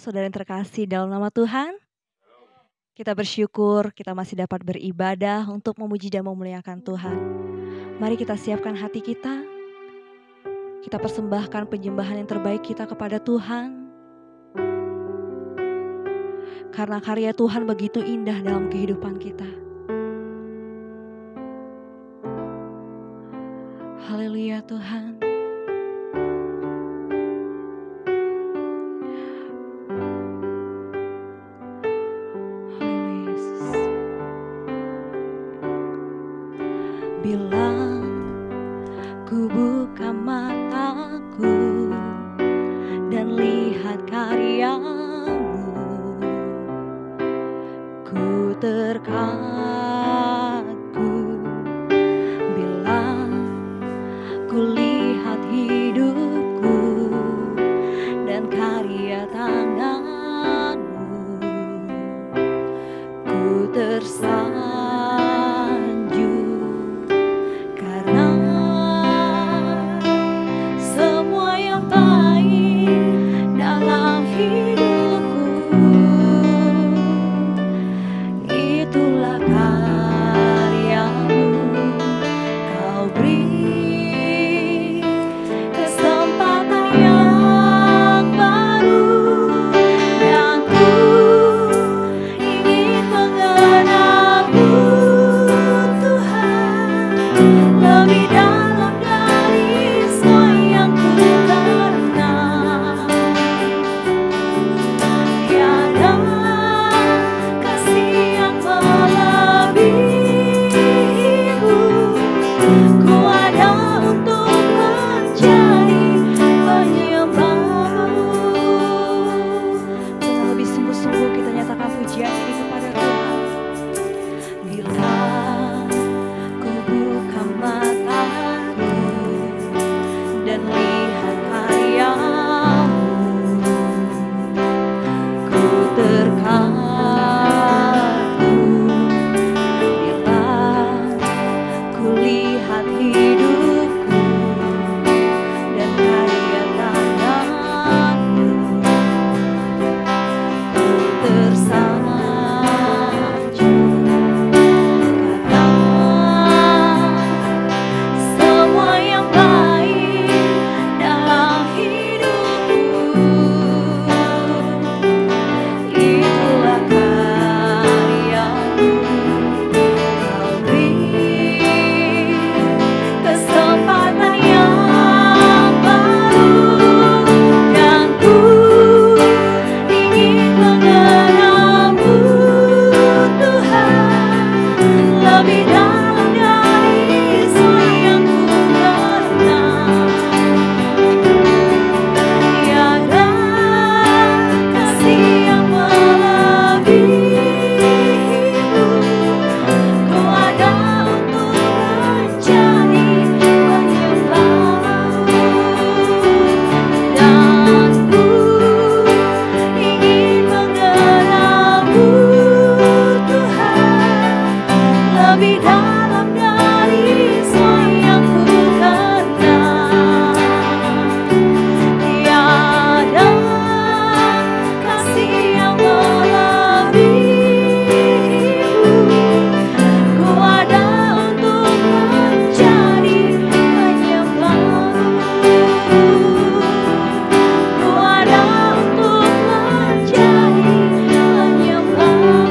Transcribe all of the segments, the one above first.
saudara yang terkasih dalam nama Tuhan. Kita bersyukur kita masih dapat beribadah untuk memuji dan memuliakan Tuhan. Mari kita siapkan hati kita. Kita persembahkan penyembahan yang terbaik kita kepada Tuhan. Karena karya Tuhan begitu indah dalam kehidupan kita. Haleluya Tuhan. Haleluya Yesus. Bila ku buka mataku dan lihat karyamu, ku terkagum. Bila ku lihat hidupku dan karya tanganmu, ku tersanjung karena semua yang baik dalam hidupku itulah karyamu. Kau beri kesempatan yang baru dan ku ingin mengenalmu Tuhan lebih dalam dari semua yang ku kenal. Tiada kasih yang melebihimu. Ku ada untuk menjadi penyembahmu. Dengan lebih sungguh-sungguh kita nyatakan pujian ini kepada Tuhan. Bila ku buka mataku dan lihat karyamu, ku terkagum. Bila ku lihat hidupku dan karya tanganmu, ku tersanjung karena semua yang baik dalam hidupku itulah karyamu. Kau beri kesempatan yang baru dan ku ingin mengenalmu Tuhan lebih dalam dari semua yang ku kenal. Tiada kasih yang melebihimu. Ku ada untuk menjadi penyembahmu dan ku ingin mengenalmu Tuhan lebih dalam dari semua yang ku kenal. Tiada kasih yang melebihimu. Ku ada untuk menjadi penyembahmu. Ku ada untuk menjadi penyembahmu.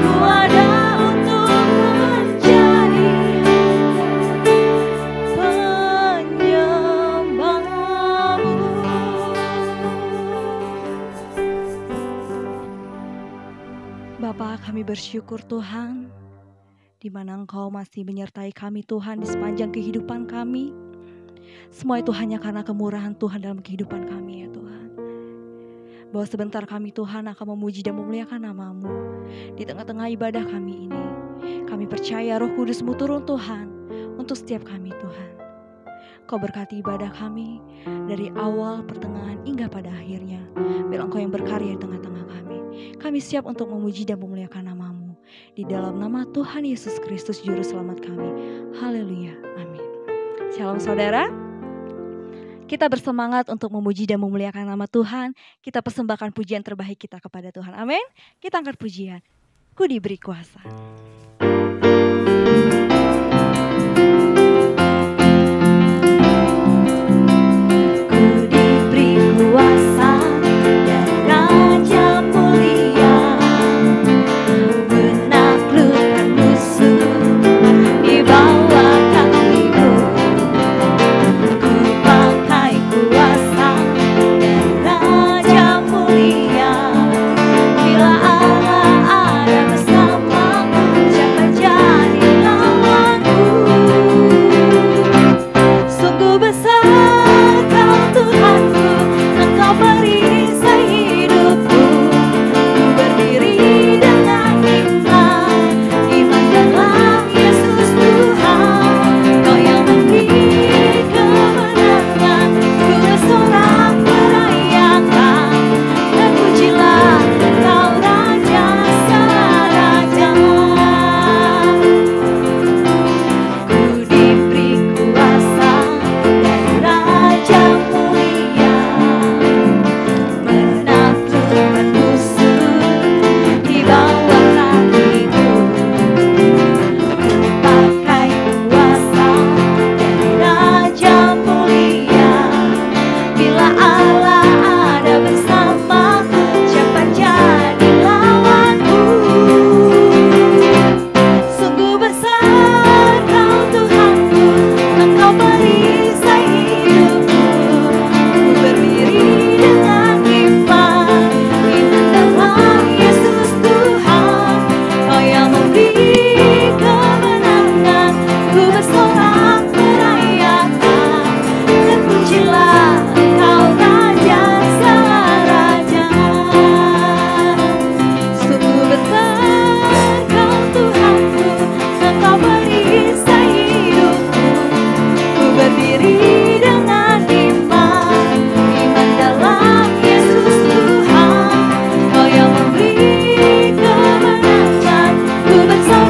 Ku ada untuk menjadi penyembahmu. Bapa, kami bersyukur Tuhan, di mana Engkau masih menyertai kami Tuhan di sepanjang kehidupan kami. Semua itu hanya karena kemurahan Tuhan dalam kehidupan kami ya Tuhan. Bahwa sebentar kami Tuhan akan memuji dan memuliakan nama-Mu di tengah-tengah ibadah kami ini. Kami percaya Roh Kudus-Mu turun Tuhan untuk setiap kami Tuhan. Kau berkati ibadah kami dari awal, pertengahan, hingga pada akhirnya. Biar Engkau yang berkarya di tengah-tengah kami. Kami siap untuk memuji dan memuliakan nama-Mu. Di dalam nama Tuhan Yesus Kristus Juru Selamat kami. Haleluya. Amin. Shalom saudara. Kita bersemangat untuk memuji dan memuliakan nama Tuhan. Kita persembahkan pujian terbaik kita kepada Tuhan. Amin. Kita angkat pujian. Ku diberi kuasa. Ku bersama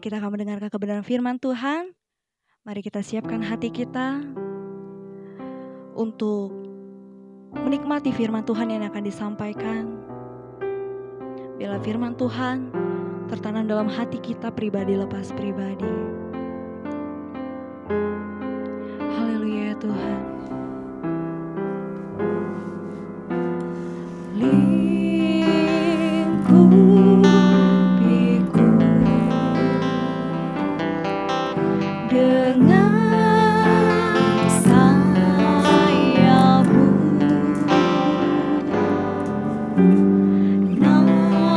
kita akan mendengarkan kebenaran firman Tuhan. Mari kita siapkan hati kita untuk menikmati firman Tuhan yang akan disampaikan. Bila firman Tuhan tertanam dalam hati kita pribadi lepas pribadi. Haleluya ya Tuhan. Lingkupiku dengan sayap-Mu, naungiku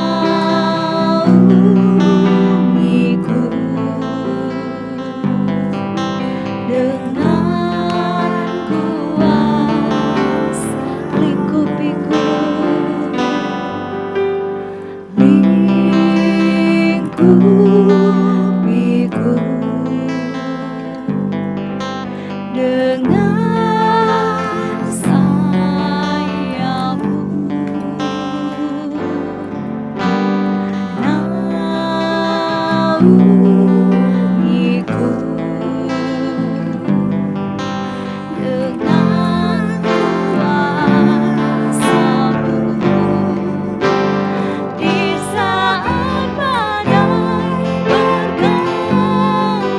dengan kuasa. Lingkupiku, lingkupiku dengan sayap-Mu, naungiku dengan kuasa-Mu. Di saat badai bergelora,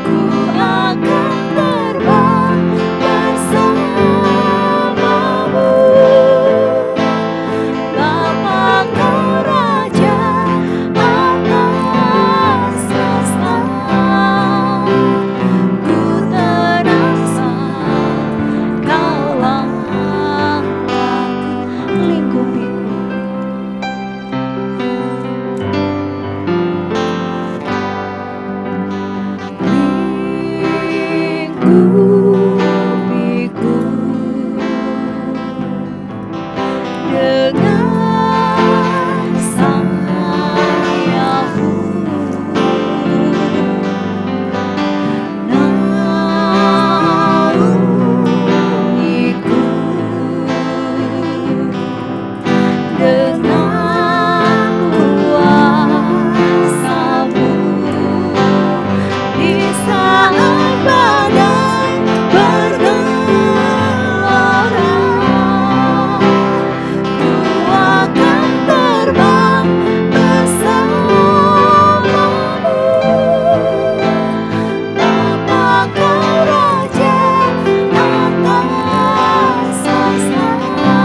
ku akan terbang bersama-Mu. Bapa, Kau Raja atas semesta, ku terasa Kau angkatku. Lingkupiku, lingkupiku dengan sayap-Mu, naungiku dengan kuasa-Mu. Di saat badai bergelora, ku akan terbang bersama-Mu. Bapa, Kau Raja atas semesta,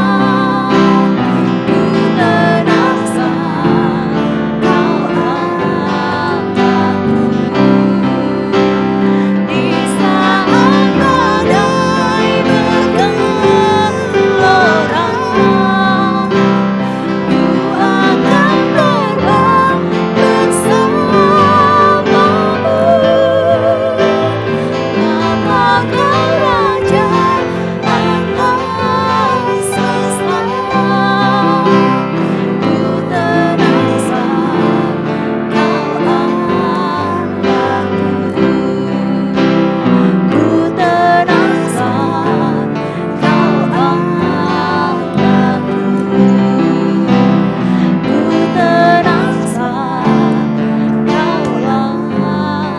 ku terasa Kau angkatku. Di saat badai bergelora, ku akan terbang bersama-Mu. Bapa, Kau Raja atas semesta, ku terasa Kau angkatku. Ku terasa Kau angkatku. Ku terasa Kau angkatku.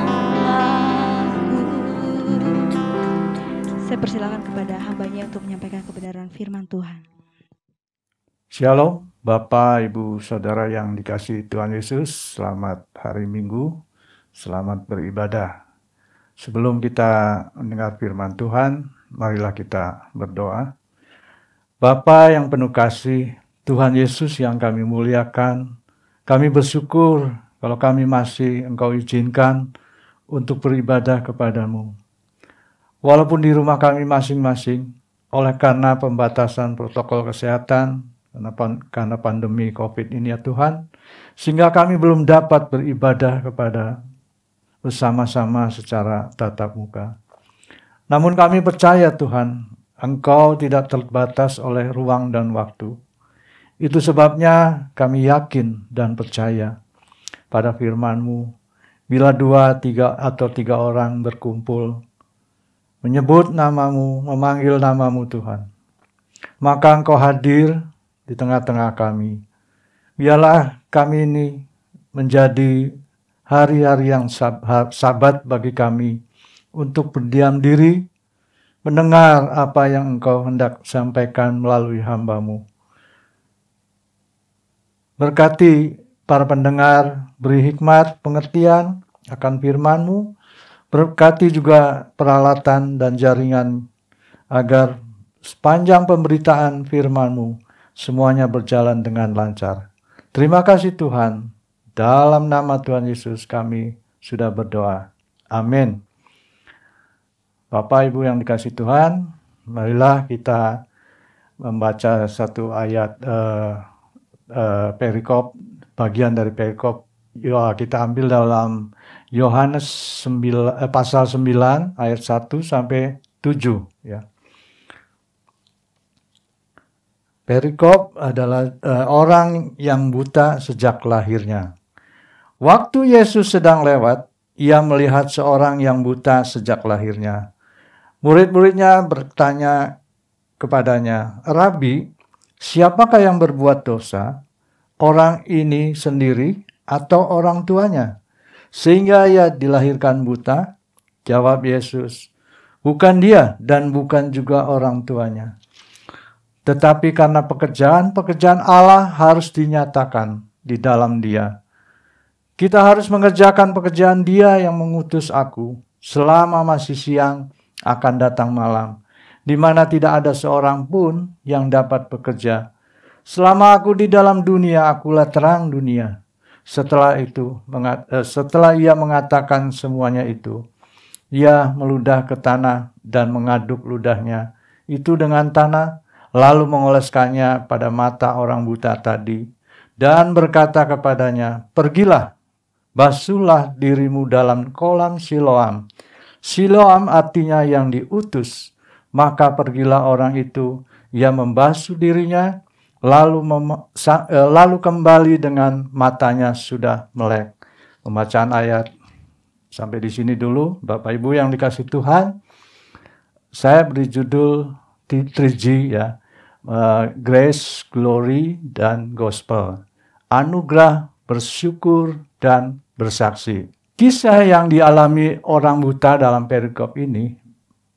Saya persilakan kepada hambanya untuk menyampaikan kebenaran firman Tuhan. Shalom, Bapak, Ibu, Saudara yang dikasihi Tuhan Yesus. Selamat hari Minggu, selamat beribadah. Sebelum kita mendengar firman Tuhan, marilah kita berdoa. Bapa yang penuh kasih, Tuhan Yesus yang kami muliakan, kami bersyukur kalau kami masih Engkau izinkan untuk beribadah kepadamu. Walaupun di rumah kami masing-masing, oleh karena pembatasan protokol kesehatan, karena pandemi COVID ini ya Tuhan, sehingga kami belum dapat beribadah kepada bersama-sama secara tatap muka. Namun kami percaya Tuhan, Engkau tidak terbatas oleh ruang dan waktu. Itu sebabnya kami yakin dan percaya pada firman-Mu, bila 2, 3 atau 3 orang berkumpul, menyebut nama-Mu, memanggil nama-Mu Tuhan, maka Engkau hadir di tengah-tengah kami. Biarlah kami ini menjadi hari-hari yang sabat bagi kami untuk berdiam diri, mendengar apa yang Engkau hendak sampaikan melalui hamba-Mu. Berkati para pendengar, beri hikmat, pengertian akan firman-Mu. Berkati juga peralatan dan jaringan agar sepanjang pemberitaan firman-Mu semuanya berjalan dengan lancar. Terima kasih Tuhan. Dalam nama Tuhan Yesus kami sudah berdoa. Amin. Bapak Ibu yang dikasihi Tuhan, marilah kita membaca satu ayat perikop, bagian dari perikop. Kita ambil dalam Yohanes pasal 9 ayat 1 sampai 7 ya. Perikop adalah orang yang buta sejak lahirnya. Waktu Yesus sedang lewat, ia melihat seorang yang buta sejak lahirnya. Murid-muridnya bertanya kepadanya, "Rabi, siapakah yang berbuat dosa? Orang ini sendiri atau orang tuanya, sehingga ia dilahirkan buta?" Jawab Yesus, "Bukan dia dan bukan juga orang tuanya. Tetapi karena pekerjaan-pekerjaan Allah harus dinyatakan di dalam dia. Kita harus mengerjakan pekerjaan Dia yang mengutus aku. Selama masih siang akan datang malam, di mana tidak ada seorang pun yang dapat bekerja. Selama aku di dalam dunia, akulah terang dunia." Setelah ia mengatakan semuanya itu, ia meludah ke tanah dan mengaduk ludahnya itu dengan tanah, lalu mengoleskannya pada mata orang buta tadi, dan berkata kepadanya, "Pergilah, basuhlah dirimu dalam kolam Siloam." Siloam artinya yang diutus. Maka pergilah orang itu, ia membasuh dirinya, lalu kembali dengan matanya sudah melek. Pembacaan ayat sampai di sini dulu, Bapak Ibu yang dikasihi Tuhan. Saya beri judul 3G ya, Grace, Glory, dan Gospel. Anugerah, bersyukur, dan bersaksi. Kisah yang dialami orang buta dalam perikop ini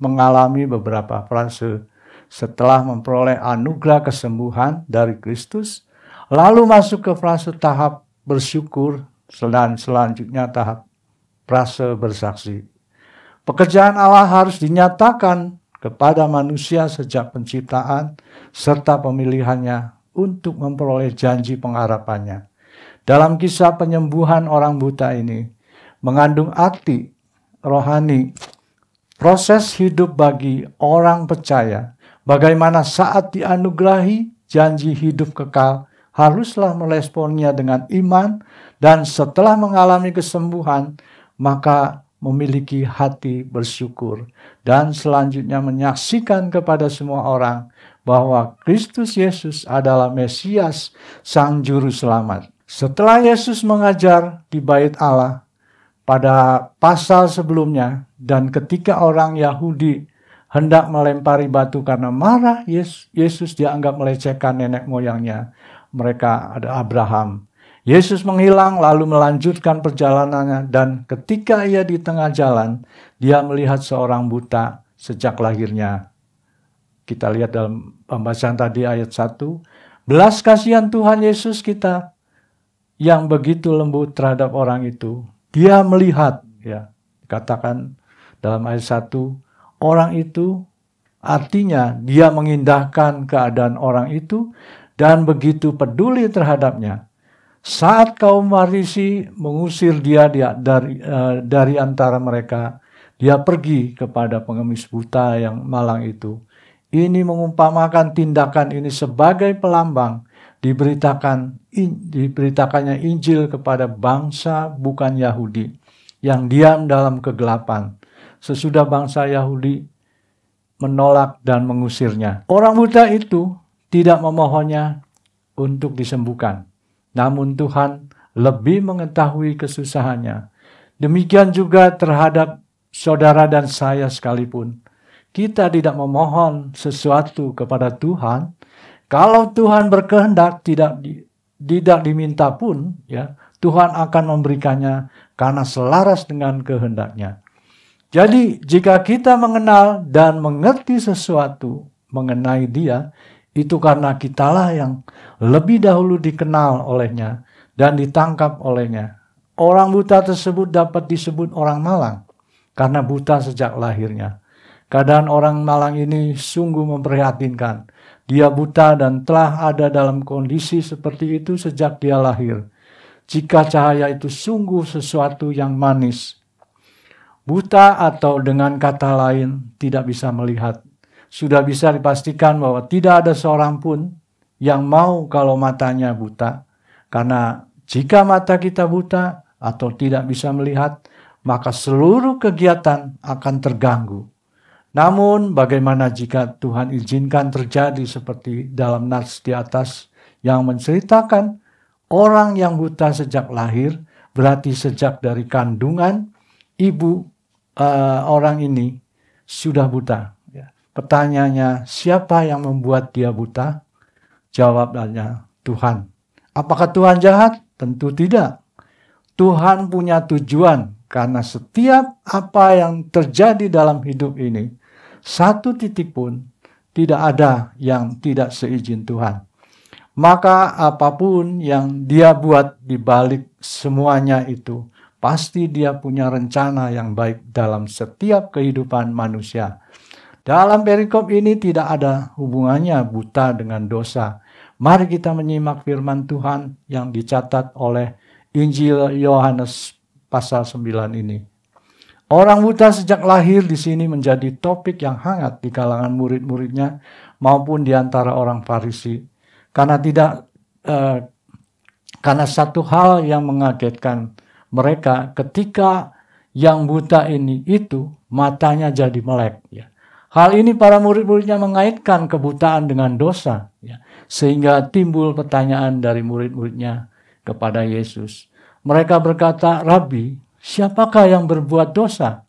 mengalami beberapa fase setelah memperoleh anugerah kesembuhan dari Kristus, lalu masuk ke fase tahap bersyukur, dan selanjutnya tahap fase bersaksi. Pekerjaan Allah harus dinyatakan kepada manusia sejak penciptaan serta pemilihannya untuk memperoleh janji pengharapannya. Dalam kisah penyembuhan orang buta ini mengandung arti rohani, proses hidup bagi orang percaya, bagaimana saat dianugerahi janji hidup kekal, haruslah meresponnya dengan iman, dan setelah mengalami kesembuhan, maka memiliki hati bersyukur, dan selanjutnya menyaksikan kepada semua orang bahwa Kristus Yesus adalah Mesias, Sang Juru Selamat. Setelah Yesus mengajar di Bait Allah pada pasal sebelumnya, dan ketika orang Yahudi hendak melempari batu karena marah, Yesus dianggap melecehkan nenek moyangnya. Mereka ada Abraham. Yesus menghilang lalu melanjutkan perjalanannya, dan ketika ia di tengah jalan, dia melihat seorang buta sejak lahirnya. Kita lihat dalam pembacaan tadi ayat 1. Belas kasihan Tuhan Yesus kita yang begitu lembut terhadap orang itu. Dia melihat, ya, katakan dalam ayat 1, orang itu artinya dia mengindahkan keadaan orang itu dan begitu peduli terhadapnya. Saat kaum Farisi mengusir dia dari antara mereka, dia pergi kepada pengemis buta yang malang itu. Ini mengumpamakan tindakan ini sebagai pelambang diberitakannya Injil kepada bangsa bukan Yahudi yang diam dalam kegelapan. Sesudah bangsa Yahudi menolak dan mengusirnya, orang buta itu tidak memohonnya untuk disembuhkan. Namun Tuhan lebih mengetahui kesusahannya. Demikian juga terhadap saudara dan saya sekalipun. Kita tidak memohon sesuatu kepada Tuhan. Kalau Tuhan berkehendak tidak diminta pun, ya, Tuhan akan memberikannya karena selaras dengan kehendak-Nya. Jadi jika kita mengenal dan mengerti sesuatu mengenai Dia, itu karena kitalah yang lebih dahulu dikenal oleh-Nya dan ditangkap oleh-Nya. Orang buta tersebut dapat disebut orang malang karena buta sejak lahirnya. Keadaan orang malang ini sungguh memprihatinkan. Dia buta dan telah ada dalam kondisi seperti itu sejak dia lahir. Jika cahaya itu sungguh sesuatu yang manis. Buta atau dengan kata lain tidak bisa melihat. Sudah bisa dipastikan bahwa tidak ada seorang pun yang mau kalau matanya buta. Karena jika mata kita buta atau tidak bisa melihat, maka seluruh kegiatan akan terganggu. Namun bagaimana jika Tuhan izinkan terjadi seperti dalam nas di atas yang menceritakan orang yang buta sejak lahir, berarti sejak dari kandungan ibu orang ini sudah buta. Pertanyaannya, siapa yang membuat dia buta? Jawabannya, Tuhan. Apakah Tuhan jahat? Tentu tidak. Tuhan punya tujuan karena setiap apa yang terjadi dalam hidup ini, satu titik pun tidak ada yang tidak seizin Tuhan. Maka apapun yang dia buat di balik semuanya itu, pasti dia punya rencana yang baik dalam setiap kehidupan manusia. Dalam perikop ini tidak ada hubungannya buta dengan dosa. Mari kita menyimak firman Tuhan yang dicatat oleh Injil Yohanes pasal 9 ini. Orang buta sejak lahir di sini menjadi topik yang hangat di kalangan murid-muridnya maupun di antara orang Farisi. Karena satu hal yang mengagetkan mereka ketika yang buta ini itu matanya jadi melek. Ya. Hal ini para murid-muridnya mengaitkan kebutaan dengan dosa. Ya. Sehingga timbul pertanyaan dari murid-muridnya kepada Yesus. Mereka berkata, Rabi, siapakah yang berbuat dosa?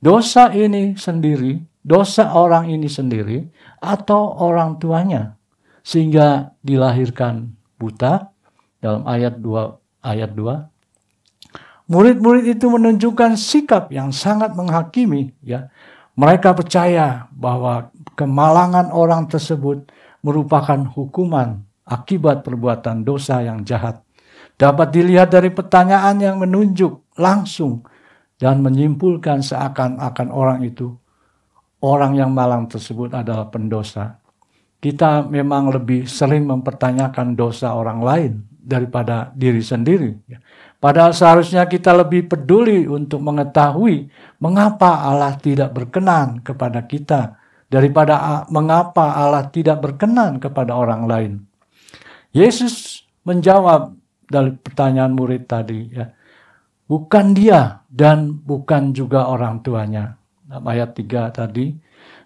Dosa ini sendiri, dosa orang ini sendiri, atau orang tuanya? Sehingga dilahirkan buta dalam ayat 2. Murid-murid itu menunjukkan sikap yang sangat menghakimi. Ya. Mereka percaya bahwa kemalangan orang tersebut merupakan hukuman akibat perbuatan dosa yang jahat. Dapat dilihat dari pertanyaan yang menunjuk langsung dan menyimpulkan seakan-akan orang yang malang tersebut adalah pendosa. Kita memang lebih sering mempertanyakan dosa orang lain daripada diri sendiri. Padahal seharusnya kita lebih peduli untuk mengetahui mengapa Allah tidak berkenan kepada kita daripada mengapa Allah tidak berkenan kepada orang lain. Yesus menjawab dari pertanyaan murid tadi, ya, bukan dia dan bukan juga orang tuanya. Ayat 3 tadi.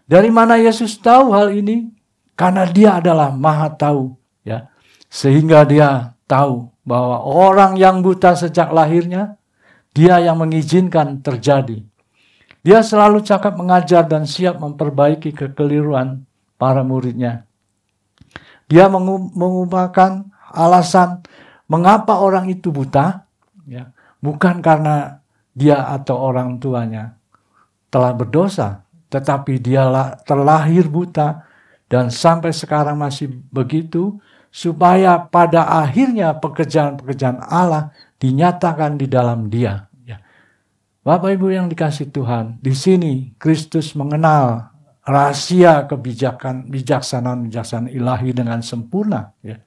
Dari mana Yesus tahu hal ini? Karena dia adalah Maha Tahu, ya. Sehingga dia tahu bahwa orang yang buta sejak lahirnya, dia yang mengizinkan terjadi. Dia selalu cakap mengajar dan siap memperbaiki kekeliruan para muridnya. Dia mengungkapkan alasan mengapa orang itu buta, ya, bukan karena dia atau orang tuanya telah berdosa, tetapi dia terlahir buta dan sampai sekarang masih begitu, supaya pada akhirnya pekerjaan-pekerjaan Allah dinyatakan di dalam dia. Ya. Bapak Ibu yang dikasihi Tuhan, di sini Kristus mengenal rahasia bijaksanaan ilahi dengan sempurna. Ya.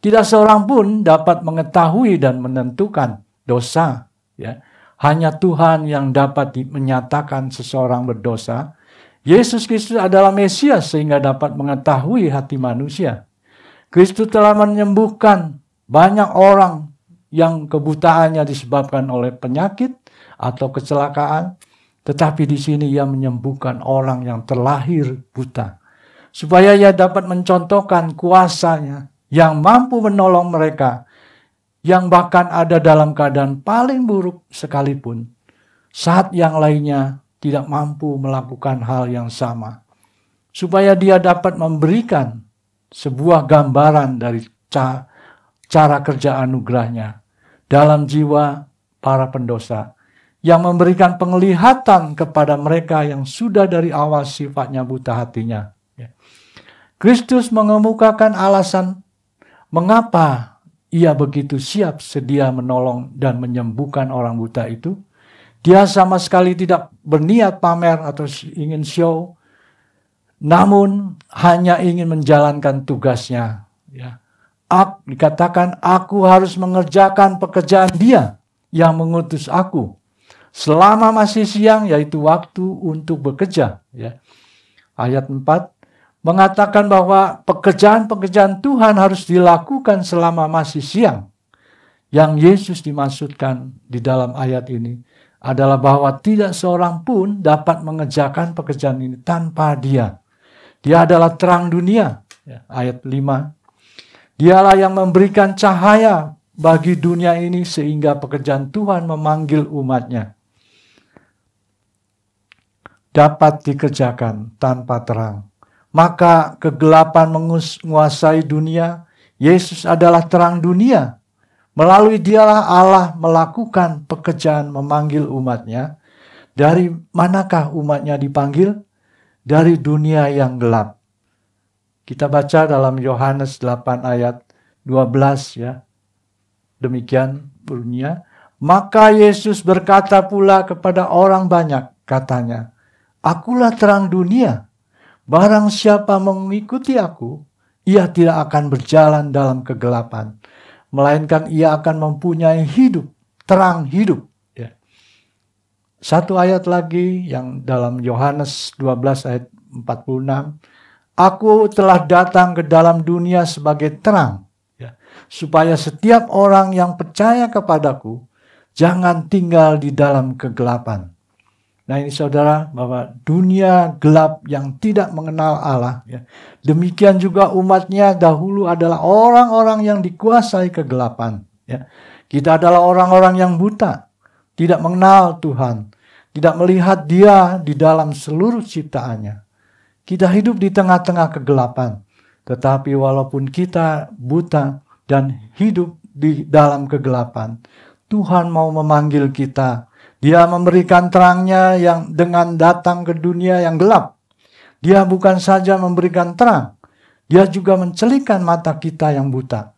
Tidak seorang pun dapat mengetahui dan menentukan dosa. Ya. Hanya Tuhan yang dapat menyatakan seseorang berdosa. Yesus Kristus adalah Mesias sehingga dapat mengetahui hati manusia. Kristus telah menyembuhkan banyak orang yang kebutaannya disebabkan oleh penyakit atau kecelakaan. Tetapi di sini ia menyembuhkan orang yang terlahir buta. Supaya ia dapat mencontohkan kuasanya yang mampu menolong mereka yang bahkan ada dalam keadaan paling buruk sekalipun. Saat yang lainnya tidak mampu melakukan hal yang sama. Supaya dia dapat memberikan sebuah gambaran dari cara kerja anugerahnya. dalam jiwa para pendosa, yang memberikan penglihatan kepada mereka yang sudah dari awal sifatnya buta hatinya. Kristus mengemukakan alasan mengapa ia begitu siap sedia menolong dan menyembuhkan orang buta itu. Dia sama sekali tidak berniat pamer atau ingin show, namun hanya ingin menjalankan tugasnya. Dikatakan, aku harus mengerjakan pekerjaan Dia yang mengutus aku selama masih siang, yaitu waktu untuk bekerja. Ayat 4 mengatakan bahwa pekerjaan-pekerjaan Tuhan harus dilakukan selama masih siang. Yang Yesus dimaksudkan di dalam ayat ini adalah bahwa tidak seorang pun dapat mengerjakan pekerjaan ini tanpa Dia. Dia adalah terang dunia. Ayat 5. Dialah yang memberikan cahaya bagi dunia ini sehingga pekerjaan Tuhan memanggil umatnya dapat dikerjakan tanpa terang. Maka kegelapan menguasai dunia. Yesus adalah terang dunia. Melalui Dialah Allah melakukan pekerjaan memanggil umatnya. Dari manakah umatnya dipanggil? Dari dunia yang gelap. Kita baca dalam Yohanes 8 ayat 12 ya. Demikian bunyinya. Maka Yesus berkata pula kepada orang banyak, katanya, akulah terang dunia. Barang siapa mengikuti aku, ia tidak akan berjalan dalam kegelapan, melainkan ia akan mempunyai hidup, terang hidup. Satu ayat lagi yang dalam Yohanes 12 ayat 46. Aku telah datang ke dalam dunia sebagai terang, supaya setiap orang yang percaya kepadaku jangan tinggal di dalam kegelapan. Nah ini saudara, bahwa dunia gelap yang tidak mengenal Allah, demikian juga umatnya dahulu adalah orang-orang yang dikuasai kegelapan. Kita adalah orang-orang yang buta, tidak mengenal Tuhan, tidak melihat Dia di dalam seluruh ciptaannya. Kita hidup di tengah-tengah kegelapan, tetapi walaupun kita buta dan hidup di dalam kegelapan, Tuhan mau memanggil kita. Dia memberikan terangnya yang dengan datang ke dunia yang gelap. Dia bukan saja memberikan terang, Dia juga mencelikan mata kita yang buta.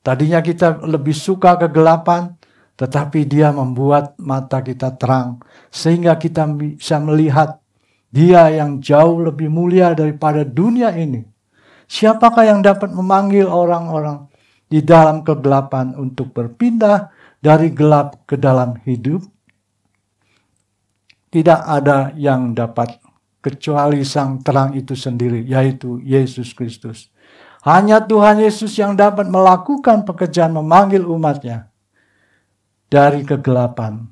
Tadinya kita lebih suka kegelapan, tetapi Dia membuat mata kita terang, sehingga kita bisa melihat Dia yang jauh lebih mulia daripada dunia ini. Siapakah yang dapat memanggil orang-orang di dalam kegelapan untuk berpindah dari gelap ke dalam hidup? Tidak ada yang dapat kecuali Sang Terang itu sendiri, yaitu Yesus Kristus. Hanya Tuhan Yesus yang dapat melakukan pekerjaan memanggil umatnya dari kegelapan.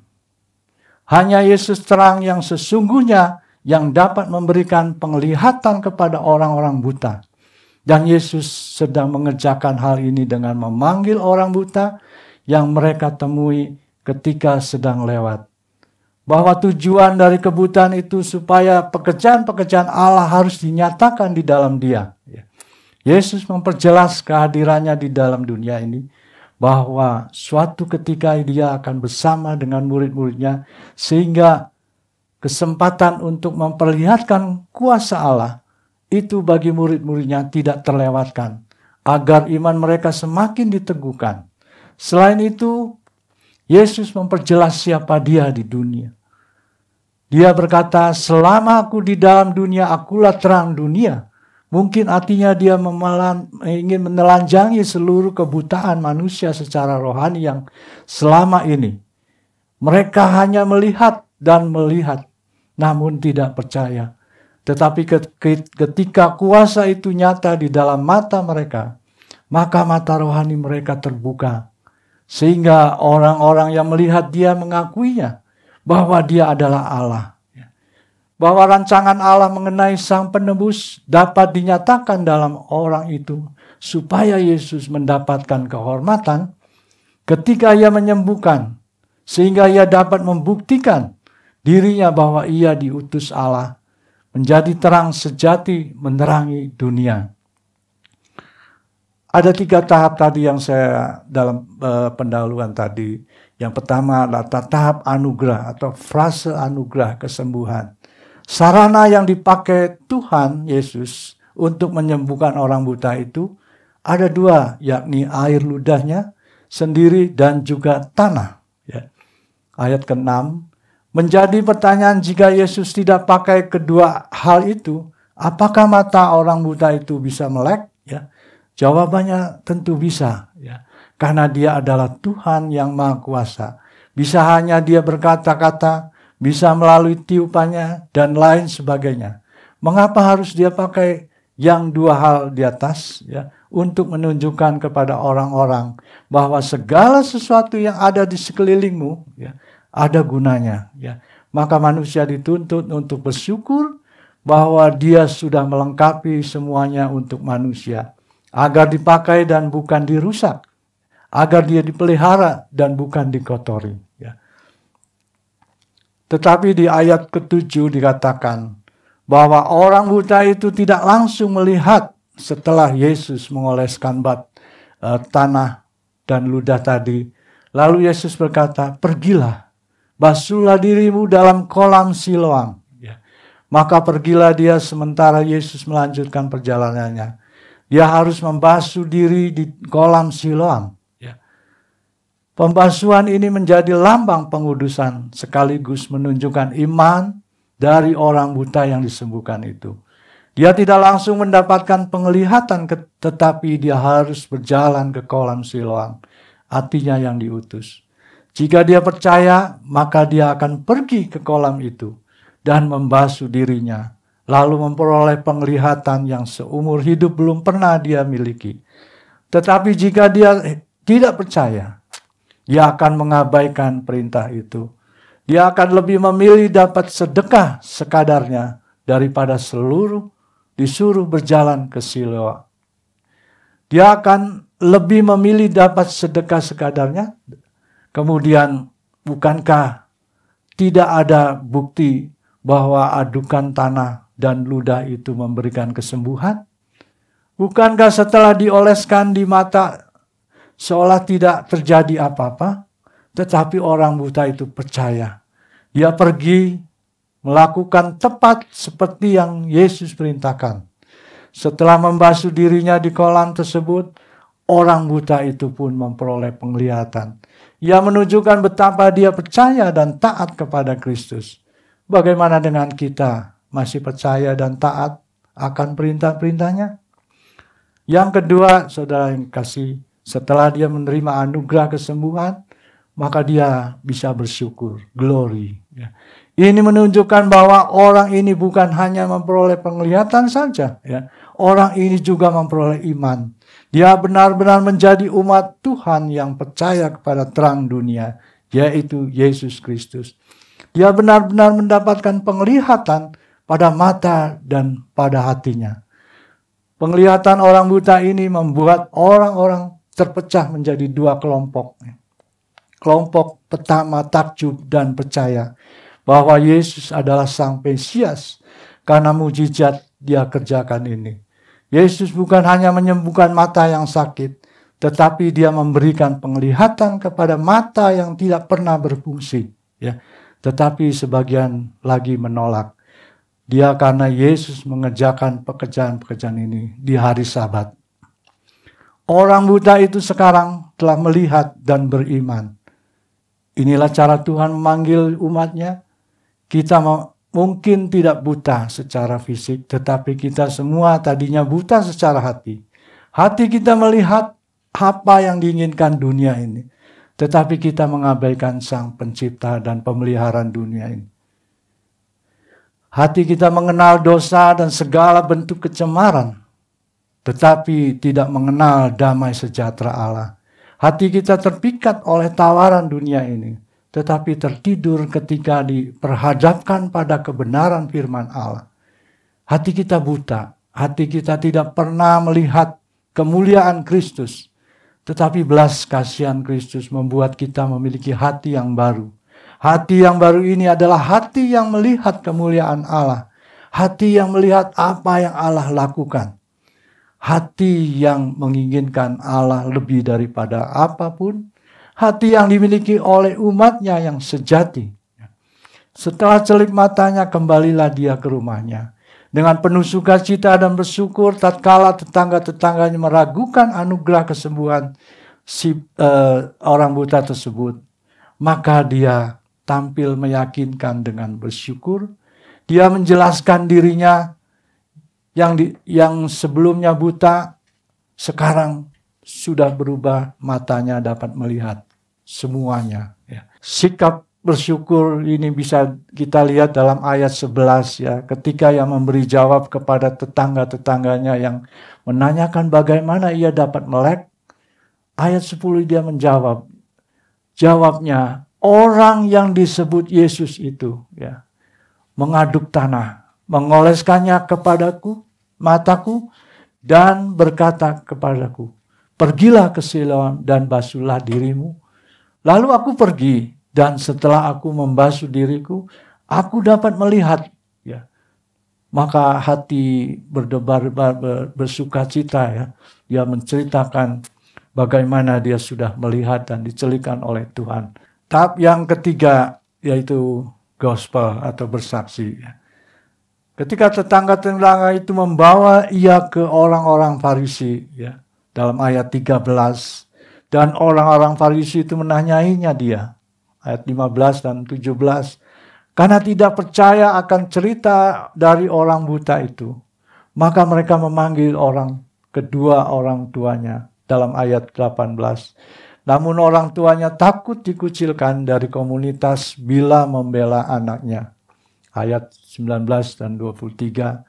Hanya Yesus terang yang sesungguhnya yang dapat memberikan penglihatan kepada orang-orang buta. Dan Yesus sedang mengerjakan hal ini dengan memanggil orang buta yang mereka temui ketika sedang lewat. Bahwa tujuan dari kebutaan itu supaya pekerjaan-pekerjaan Allah harus dinyatakan di dalam Dia. Yesus memperjelas kehadirannya di dalam dunia ini, bahwa suatu ketika Dia akan bersama dengan murid-muridnya, sehingga kesempatan untuk memperlihatkan kuasa Allah itu bagi murid-muridnya tidak terlewatkan, agar iman mereka semakin diteguhkan. Selain itu, Yesus memperjelas siapa Dia di dunia. Dia berkata, selama aku di dalam dunia, akulah terang dunia. Mungkin artinya Dia ingin menelanjangi seluruh kebutaan manusia secara rohani yang selama ini mereka hanya melihat dan melihat, namun tidak percaya. Tetapi ketika kuasa itu nyata di dalam mata mereka, maka mata rohani mereka terbuka. Sehingga orang-orang yang melihat Dia mengakuinya bahwa Dia adalah Allah. Bahwa rancangan Allah mengenai Sang Penebus dapat dinyatakan dalam orang itu, supaya Yesus mendapatkan kehormatan ketika Ia menyembuhkan, sehingga Ia dapat membuktikan dirinya bahwa Ia diutus Allah, menjadi terang sejati menerangi dunia. Ada 3 tahap tadi yang saya dalam pendahuluan tadi. Yang pertama adalah tahap anugerah atau frase anugerah kesembuhan. Sarana yang dipakai Tuhan Yesus untuk menyembuhkan orang buta itu ada 2, yakni air ludahnya sendiri dan juga tanah. Ya. Ayat ke-6, menjadi pertanyaan jika Yesus tidak pakai kedua hal itu, apakah mata orang buta itu bisa melek? Ya. Jawabannya tentu bisa, ya. Karena dia adalah Tuhan yang Maha Kuasa. Bisa hanya dia berkata-kata, bisa melalui tiupannya, dan lain sebagainya. Mengapa harus dia pakai yang 2 hal di atas? Ya, untuk menunjukkan kepada orang-orang bahwa segala sesuatu yang ada di sekelilingmu, ya, ada gunanya. Ya. Maka manusia dituntut untuk bersyukur bahwa dia sudah melengkapi semuanya untuk manusia. Agar dipakai dan bukan dirusak. Agar dia dipelihara dan bukan dikotori. Ya. Tetapi di ayat ke-7 dikatakan bahwa orang buta itu tidak langsung melihat setelah Yesus mengoleskan tanah dan ludah tadi. Lalu Yesus berkata, pergilah, basuhlah dirimu dalam kolam Siloam. Ya. Maka pergilah dia sementara Yesus melanjutkan perjalanannya. Dia harus membasuh diri di kolam Siloam. Ya. Pembasuhan ini menjadi lambang pengudusan sekaligus menunjukkan iman dari orang buta yang disembuhkan itu. Dia tidak langsung mendapatkan penglihatan, tetapi dia harus berjalan ke kolam Siloam. Artinya yang diutus. Jika dia percaya, maka dia akan pergi ke kolam itu dan membasuh dirinya. Lalu memperoleh penglihatan yang seumur hidup belum pernah dia miliki. Tetapi jika dia tidak percaya, dia akan mengabaikan perintah itu. Dia akan lebih memilih dapat sedekah sekadarnya daripada disuruh berjalan ke Siloam. Dia akan lebih memilih dapat sedekah sekadarnya. Kemudian bukankah tidak ada bukti bahwa adukan tanah dan ludah itu memberikan kesembuhan? Bukankah setelah dioleskan di mata seolah tidak terjadi apa-apa? Tetapi orang buta itu percaya. Dia pergi melakukan tepat seperti yang Yesus perintahkan. Setelah membasuh dirinya di kolam tersebut, orang buta itu pun memperoleh penglihatan. Ia menunjukkan betapa dia percaya dan taat kepada Kristus. Bagaimana dengan kita? Masih percaya dan taat akan perintah-perintahnya? Yang kedua, saudara yang kasih, setelah dia menerima anugerah kesembuhan, maka dia bisa bersyukur, glory. Ya. Ini menunjukkan bahwa orang ini bukan hanya memperoleh penglihatan saja. Ya. Orang ini juga memperoleh iman. Dia benar-benar menjadi umat Tuhan yang percaya kepada terang dunia, yaitu Yesus Kristus. Dia benar-benar mendapatkan penglihatan pada mata dan pada hatinya. Penglihatan orang buta ini membuat orang-orang terpecah menjadi 2 kelompok. Kelompok pertama takjub dan percaya bahwa Yesus adalah Sang Mesias karena mujizat dia kerjakan ini. Yesus bukan hanya menyembuhkan mata yang sakit, tetapi dia memberikan penglihatan kepada mata yang tidak pernah berfungsi. Ya. Tetapi sebagian lagi menolak. Dia karena Yesus mengerjakan pekerjaan-pekerjaan ini di hari Sabat. Orang buta itu sekarang telah melihat dan beriman. Inilah cara Tuhan memanggil umatnya. Kita mungkin tidak buta secara fisik, tetapi kita semua tadinya buta secara hati. Hati kita melihat apa yang diinginkan dunia ini. Tetapi kita mengabaikan Sang Pencipta dan Pemeliharaan dunia ini. Hati kita mengenal dosa dan segala bentuk kecemaran, tetapi tidak mengenal damai sejahtera Allah. Hati kita terpikat oleh tawaran dunia ini, tetapi tertidur ketika diperhadapkan pada kebenaran firman Allah. Hati kita buta, hati kita tidak pernah melihat kemuliaan Kristus, tetapi belas kasihan Kristus membuat kita memiliki hati yang baru. Hati yang baru ini adalah hati yang melihat kemuliaan Allah. Hati yang melihat apa yang Allah lakukan. hati yang menginginkan Allah lebih daripada apapun, hati yang dimiliki oleh umatnya yang sejati. Setelah celip matanya, kembalilah dia ke rumahnya. Dengan penuh sukacita dan bersyukur, tatkala tetangga-tetangganya meragukan anugerah kesembuhan orang buta tersebut, maka dia tampil meyakinkan dengan bersyukur. Dia menjelaskan dirinya yang sebelumnya buta, sekarang sudah berubah, matanya dapat melihat semuanya. Sikap bersyukur ini bisa kita lihat dalam ayat 11 ya, ketika yang memberi jawab kepada tetangga-tetangganya yang menanyakan bagaimana ia dapat melek. Ayat 10 dia menjawab. Jawabnya, orang yang disebut Yesus itu ya, mengaduk tanah, mengoleskannya kepadaku, mataku, dan berkata kepadaku, pergilah ke Siloam dan basuhlah dirimu. Lalu aku pergi, dan setelah aku membasuh diriku, aku dapat melihat. Ya. Maka hati berdebar-debar, bersukacita ya. Dia menceritakan bagaimana dia sudah melihat dan dicelikan oleh Tuhan. Tahap yang ketiga yaitu gospel atau bersaksi. Ketika tetangga-tetangga itu membawa ia ke orang-orang Farisi, ya, dalam ayat 13, dan orang-orang Farisi itu menanyainya dia, ayat 15 dan 17, karena tidak percaya akan cerita dari orang buta itu, maka mereka memanggil kedua orang tuanya, dalam ayat 18. Namun orang tuanya takut dikucilkan dari komunitas bila membela anaknya. Ayat 19 dan 23.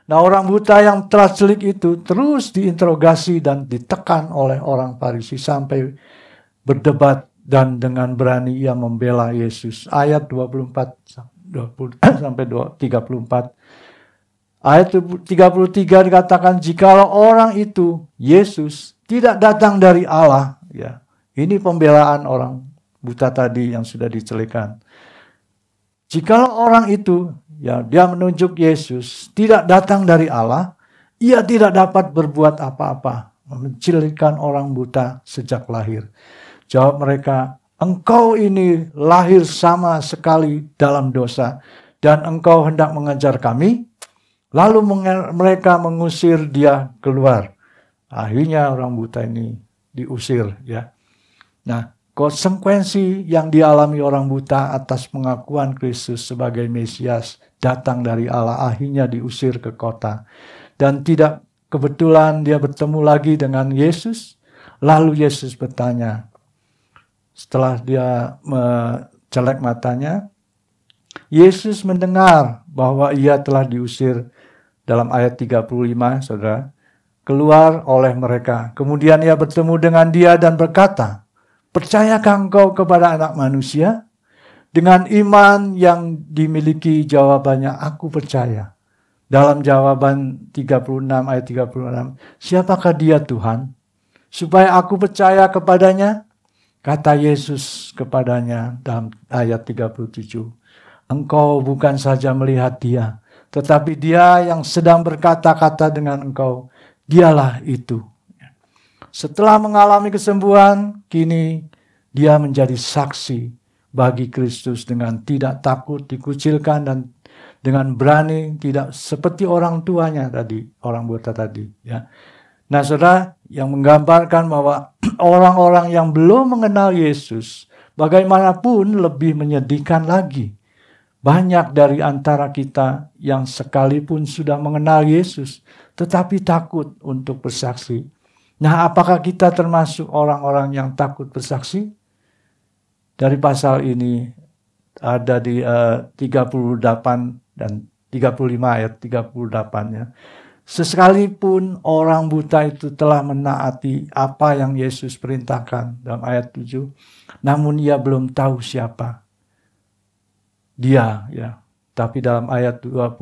Nah, orang buta yang telah celik itu terus diinterogasi dan ditekan oleh orang Farisi sampai berdebat, dan dengan berani ia membela Yesus. Ayat 24 sampai 34. Ayat 33 dikatakan, jikalau orang itu, Yesus, tidak datang dari Allah. Ya, ini pembelaan orang buta tadi yang sudah dicelikan. Jikalau orang itu, ya, dia menunjuk Yesus, tidak datang dari Allah, ia tidak dapat berbuat apa-apa, mencelikan orang buta sejak lahir. Jawab mereka, engkau ini lahir sama sekali dalam dosa, dan engkau hendak mengajar kami? Lalu mereka mengusir dia keluar. Akhirnya orang buta ini diusir. Ya. Nah, konsekuensi yang dialami orang buta atas pengakuan Kristus sebagai Mesias datang dari Allah, akhirnya diusir ke kota. Dan tidak kebetulan dia bertemu lagi dengan Yesus. Lalu Yesus bertanya, setelah dia mencelek matanya, Yesus mendengar bahwa ia telah diusir, dalam ayat 35, saudara, keluar oleh mereka. Kemudian ia bertemu dengan dia dan berkata, percayakah engkau kepada Anak Manusia? Dengan iman yang dimiliki jawabannya, aku percaya. Dalam jawaban 36 ayat 36, siapakah dia Tuhan? Supaya aku percaya kepadanya? Kata Yesus kepadanya dalam ayat 37, engkau bukan saja melihat dia, tetapi dia yang sedang berkata-kata dengan engkau, dialah itu. Setelah mengalami kesembuhan, kini dia menjadi saksi bagi Kristus dengan tidak takut dikucilkan dan dengan berani, tidak seperti orang tuanya tadi, orang buta tadi. Ya. Nah, saudara, yang menggambarkan bahwa orang-orang yang belum mengenal Yesus, bagaimanapun lebih menyedihkan lagi. Banyak dari antara kita yang sekalipun sudah mengenal Yesus, tetapi takut untuk bersaksi. Nah, apakah kita termasuk orang-orang yang takut bersaksi? Dari pasal ini ada di 38 dan 35 ayat 38 ya. Sekalipun orang buta itu telah menaati apa yang Yesus perintahkan dalam ayat 7, namun ia belum tahu siapa dia, ya. Tapi dalam ayat 25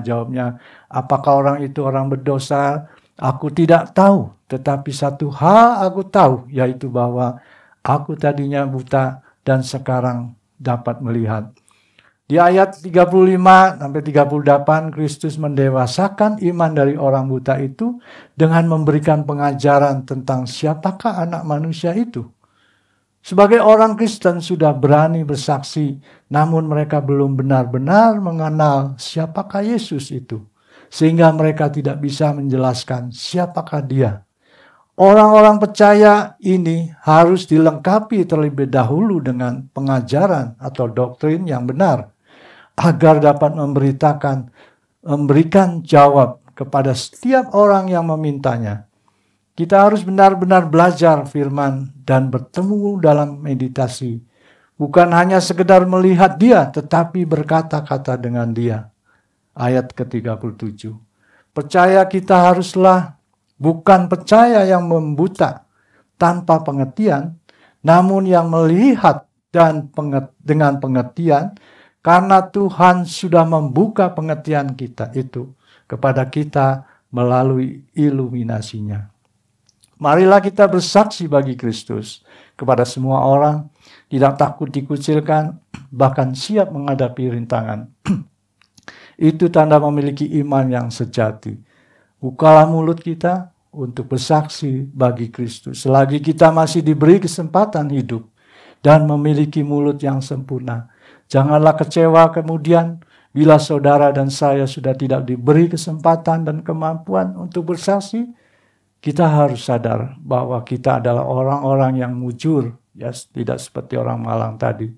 jawabnya, apakah orang itu orang berdosa? Aku tidak tahu, tetapi satu hal aku tahu, yaitu bahwa aku tadinya buta dan sekarang dapat melihat. Di ayat 35 sampai 38, Kristus mendewasakan iman dari orang buta itu dengan memberikan pengajaran tentang siapakah anak manusia itu. Sebagai orang Kristen sudah berani bersaksi, namun mereka belum benar-benar mengenal siapakah Yesus itu. Sehingga mereka tidak bisa menjelaskan siapakah dia. Orang-orang percaya ini harus dilengkapi terlebih dahulu dengan pengajaran atau doktrin yang benar, agar dapat memberikan jawab kepada setiap orang yang memintanya. Kita harus benar-benar belajar firman dan bertemu dalam meditasi. Bukan hanya sekedar melihat dia, tetapi berkata-kata dengan dia. Ayat ke-37. Percaya kita haruslah bukan percaya yang membuta tanpa pengertian, namun yang melihat dan dengan pengertian, karena Tuhan sudah membuka pengertian kita itu kepada kita melalui iluminasinya. Marilah kita bersaksi bagi Kristus kepada semua orang, tidak takut dikucilkan, bahkan siap menghadapi rintangan. Itu tanda memiliki iman yang sejati. Bukalah mulut kita untuk bersaksi bagi Kristus. Selagi kita masih diberi kesempatan hidup dan memiliki mulut yang sempurna, janganlah kecewa kemudian bila saudara dan saya sudah tidak diberi kesempatan dan kemampuan untuk bersaksi. Kita harus sadar bahwa kita adalah orang-orang yang mujur, ya, tidak seperti orang Malang tadi.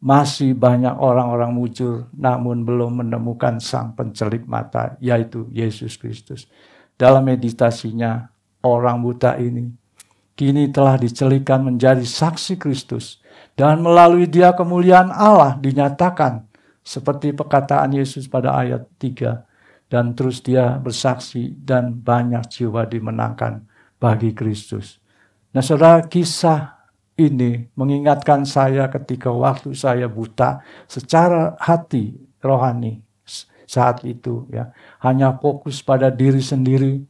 Masih banyak orang-orang mujur namun belum menemukan sang pencelik mata, yaitu Yesus Kristus. Dalam meditasinya, orang buta ini kini telah dicelikan menjadi saksi Kristus. Dan melalui dia kemuliaan Allah dinyatakan seperti perkataan Yesus pada ayat 3. Dan terus dia bersaksi dan banyak jiwa dimenangkan bagi Kristus. Nah saudara, kisah ini mengingatkan saya ketika waktu saya buta secara hati rohani saat itu, ya, hanya fokus pada diri sendiri,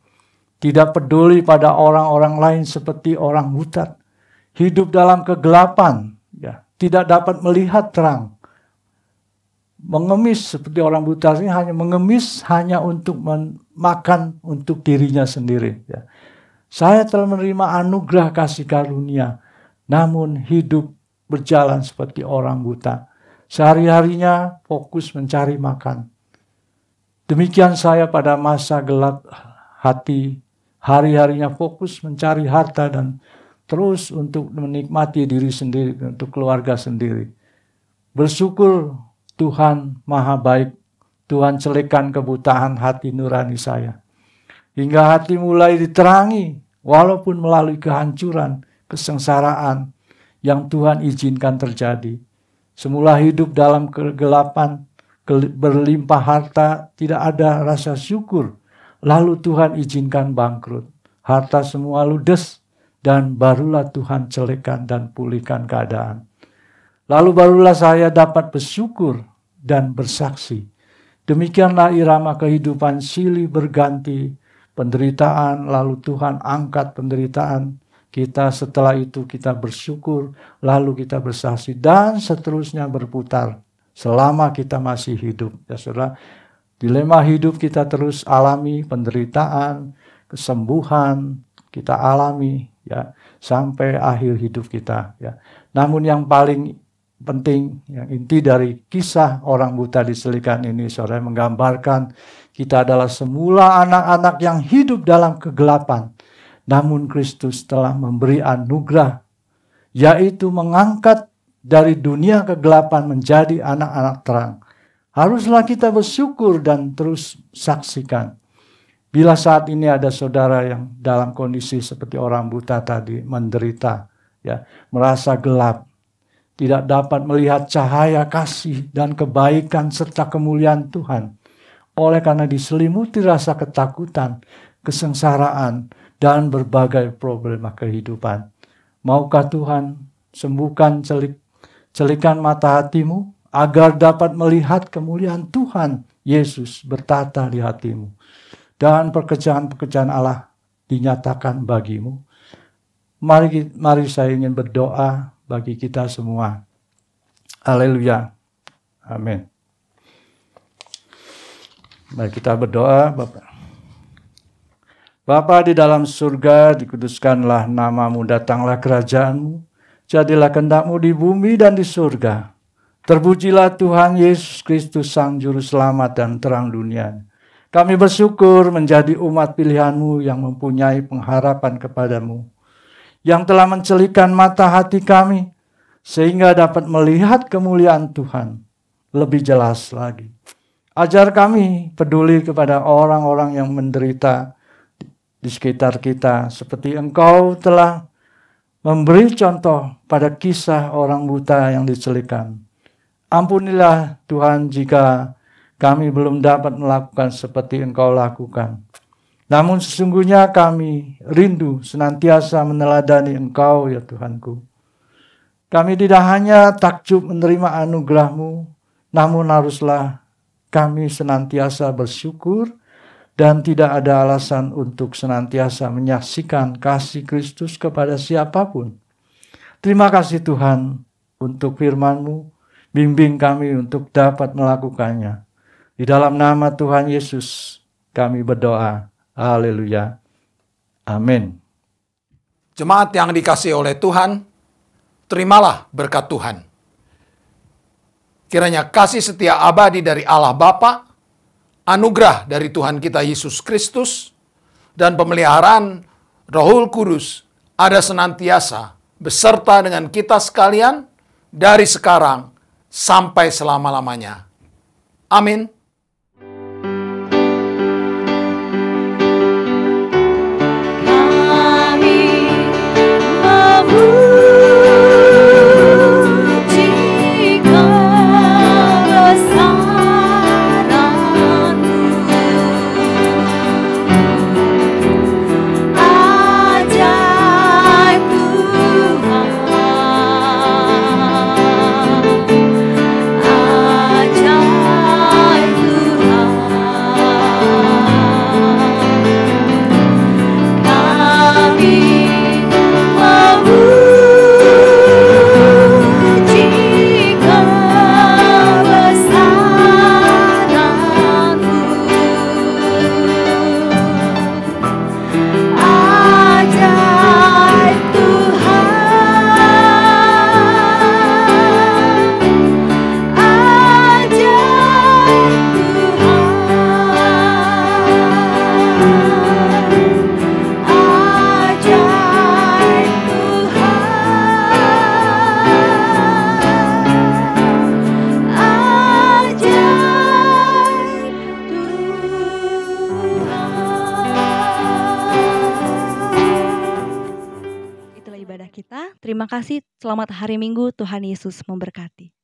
tidak peduli pada orang-orang lain seperti orang buta, hidup dalam kegelapan, ya, tidak dapat melihat terang, mengemis seperti orang buta ini, hanya mengemis hanya untuk makan untuk dirinya sendiri, ya. Saya telah menerima anugerah kasih karunia, namun hidup berjalan seperti orang buta. Sehari-harinya fokus mencari makan. Demikian saya pada masa gelap hati, hari-harinya fokus mencari harta dan terus untuk menikmati diri sendiri, untuk keluarga sendiri. Bersyukur Tuhan Maha Baik, Tuhan celikan kebutaan hati nurani saya. Hingga hati mulai diterangi, walaupun melalui kehancuran, kesengsaraan yang Tuhan izinkan terjadi. Semula hidup dalam kegelapan, berlimpah harta, tidak ada rasa syukur. Lalu Tuhan izinkan bangkrut. Harta semua ludes, dan barulah Tuhan celikan dan pulihkan keadaan. Lalu barulah saya dapat bersyukur dan bersaksi. Demikianlah irama kehidupan silih berganti, penderitaan, lalu Tuhan angkat penderitaan kita, setelah itu kita bersyukur, lalu kita bersaksi, dan seterusnya berputar selama kita masih hidup. Ya saudara, dilema hidup kita terus alami, penderitaan, kesembuhan kita alami, ya, sampai akhir hidup kita, ya. Namun yang paling penting, yang inti dari kisah orang buta diselikan ini, saudara, menggambarkan kita adalah semula anak-anak yang hidup dalam kegelapan. Namun Kristus telah memberi anugerah, yaitu mengangkat dari dunia kegelapan menjadi anak-anak terang. Haruslah kita bersyukur dan terus saksikan. Bila saat ini ada saudara yang dalam kondisi seperti orang buta tadi, menderita, ya, merasa gelap, tidak dapat melihat cahaya kasih dan kebaikan serta kemuliaan Tuhan, oleh karena diselimuti rasa ketakutan, kesengsaraan, dan berbagai problema kehidupan. Maukah Tuhan sembuhkan celikan mata hatimu, agar dapat melihat kemuliaan Tuhan Yesus bertata di hatimu, dan pekerjaan-pekerjaan Allah dinyatakan bagimu. Mari saya ingin berdoa bagi kita semua. Haleluya. Amin. Baik, kita berdoa. Bapa di dalam surga, dikuduskanlah namamu, datanglah kerajaanmu, jadilah kehendak-mu di bumi dan di surga. Terpujilah Tuhan Yesus Kristus, Sang Juru Selamat dan terang dunia. Kami bersyukur menjadi umat pilihan-Mu yang mempunyai pengharapan kepadamu, yang telah mencelikan mata hati kami, sehingga dapat melihat kemuliaan Tuhan lebih jelas lagi. Ajar kami peduli kepada orang-orang yang menderita di sekitar kita, seperti Engkau telah memberi contoh pada kisah orang buta yang dicelikan. Ampunilah Tuhan jika kami belum dapat melakukan seperti Engkau lakukan. Namun sesungguhnya kami rindu senantiasa meneladani Engkau ya Tuhanku. Kami tidak hanya takjub menerima anugerah-Mu, namun haruslah kami senantiasa bersyukur dan tidak ada alasan untuk senantiasa menyaksikan kasih Kristus kepada siapapun. Terima kasih Tuhan untuk firman-Mu, bimbing kami untuk dapat melakukannya. Di dalam nama Tuhan Yesus kami berdoa. Haleluya. Amin. Jemaat yang dikasihi oleh Tuhan, terimalah berkat Tuhan. Kiranya kasih setia abadi dari Allah Bapa, anugerah dari Tuhan kita Yesus Kristus, dan pemeliharaan Rohul Kudus ada senantiasa beserta dengan kita sekalian dari sekarang sampai selama-lamanya. Amin. Terima kasih, selamat hari Minggu, Tuhan Yesus memberkati.